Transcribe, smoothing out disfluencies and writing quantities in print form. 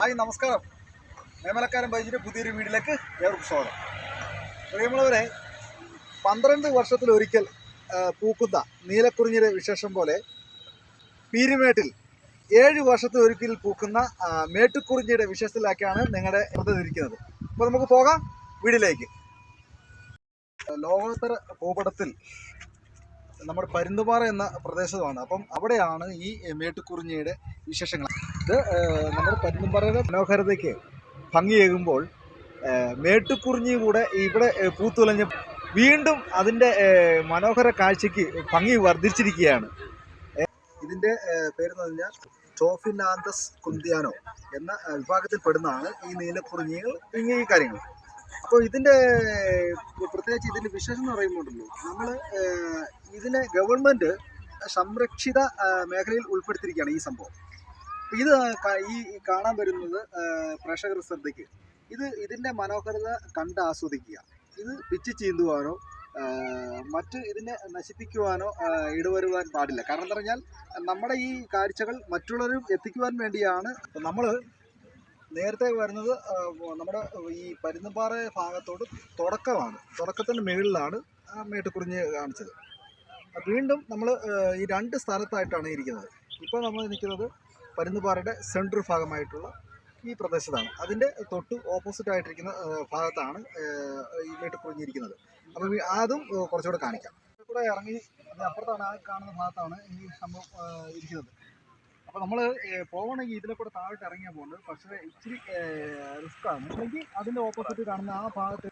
Hi നമസ്കാരം. മേമലക്കാരൻ ബൈജിൻ്റെ പുതിയൊരു വീഡിയോയിലേക്ക് ഏവർക്കും സ്വാഗതം. പ്രിയമുള്ളവരെ, 12 വർഷത്തിലൊരിക്കൽ പൂക്കുന്ന നീലക്കുറിഞ്ഞിയുടെ വിശേഷം പോലെ പീരുമേട്ടിൽ 7 വർഷത്തിലൊരിക്കൽ പൂക്കുന്ന മേട്ടുക്കുറിഞ്ഞിയുടെ വിശേഷത്തിലേക്കാണ് നിങ്ങളുടെ ശ്രദ്ധ. അപ്പോൾ നമുക്ക് പോകാം വീഡിയോയിലേക്ക്. ലോകോത്തര ഭൂപടത്തിൽ നമ്മുടെ പരുന്തുപാറ എന്ന പ്രദേശമാണ്. അപ്പം അവിടെയാണ് ഈ മേട്ടുക്കുറിഞ്ഞിയുടെ വിശേഷങ്ങൾ. ഇത് നമ്മുടെ പരുന്തുപാറയുടെ മനോഹരതയ്ക്ക് ഭംഗിയേകുമ്പോൾ മേട്ടുക്കുറിഞ്ഞി കൂടെ ഇവിടെ പൂത്തുലഞ്ഞ് വീണ്ടും അതിൻ്റെ മനോഹര കാഴ്ചയ്ക്ക് ഭംഗി വർദ്ധിച്ചിരിക്കുകയാണ്. ഇതിൻ്റെ പേരെന്ന് പറഞ്ഞാൽ ടോഫിനാന്തസ് കുന്തിയാനോ എന്ന വിഭാഗത്തിൽ പെടുന്നതാണ് ഈ നീലക്കുറിഞ്ഞികൾ. ഈ കാര്യങ്ങൾ അപ്പോൾ ഇതിൻ്റെ പ്രത്യേകിച്ച് ഇതിൻ്റെ വിശേഷം എന്ന് പറയുമ്പോണ്ടല്ലോ, നമ്മൾ ഇതിനെ ഗവൺമെൻറ് സംരക്ഷിത മേഖലയിൽ ഉൾപ്പെടുത്തിയിരിക്കുകയാണ് ഈ സംഭവം. ഇത് ഈ കാണാൻ വരുന്നത് പ്രേക്ഷകർ ശ്രദ്ധയ്ക്ക് ഇതിൻ്റെ മനോഹരത കണ്ട് ആസ്വദിക്കുക. ഇത് പിച്ച് ചീന്തുവാനോ മറ്റ് ഇതിനെ നശിപ്പിക്കുവാനോ ഇടവരുവാൻ പാടില്ല. കാരണം എന്താ പറഞ്ഞാൽ നമ്മുടെ ഈ കാഴ്ചകൾ മറ്റുള്ളവരും എത്തിക്കുവാൻ വേണ്ടിയാണ്. നമ്മൾ നേരത്തെ വരുന്നത് നമ്മുടെ ഈ പരുന്തുംപാറ ഭാഗത്തോട് തുടക്കത്തിൻ്റെ മുകളിലാണ് മേട്ടുക്കുറിഞ്ഞി കാണിച്ചത്. വീണ്ടും നമ്മൾ ഈ 2 സ്ഥലത്തായിട്ടാണ് ഇരിക്കുന്നത്. ഇപ്പോൾ നമ്മൾ നിൽക്കുന്നത് പരുന്തുംപാറയുടെ സെൻട്രൽ ഭാഗമായിട്ടുള്ള ഈ പ്രദേശത്താണ്. അതിൻ്റെ തൊട്ട് ഓപ്പോസിറ്റ് ആയിട്ടിരിക്കുന്ന ഭാഗത്താണ് ഈ മേട്ടുക്കുറിഞ്ഞി ഇരിക്കുന്നത്. അപ്പോൾ അതും കുറച്ചുകൂടെ കാണിക്കാം. കൂടെ ഇറങ്ങി അപ്പുറത്താണ് ആ കാണുന്ന ഭാഗത്താണ് ഈ സംഭവം ഇരിക്കുന്നത്. അപ്പോൾ നമ്മൾ പോകണമെങ്കിൽ ഇതിലെ കൂടെ താഴോട്ട് ഇറങ്ങിയാൽ പോകുന്നത്, പക്ഷേ ഇച്ചിരി റിസ്ക്കാണ്. അല്ലെങ്കിൽ അതിൻ്റെ ഓപ്പോസിറ്റ് കാണുന്ന ആ ഭാഗത്ത്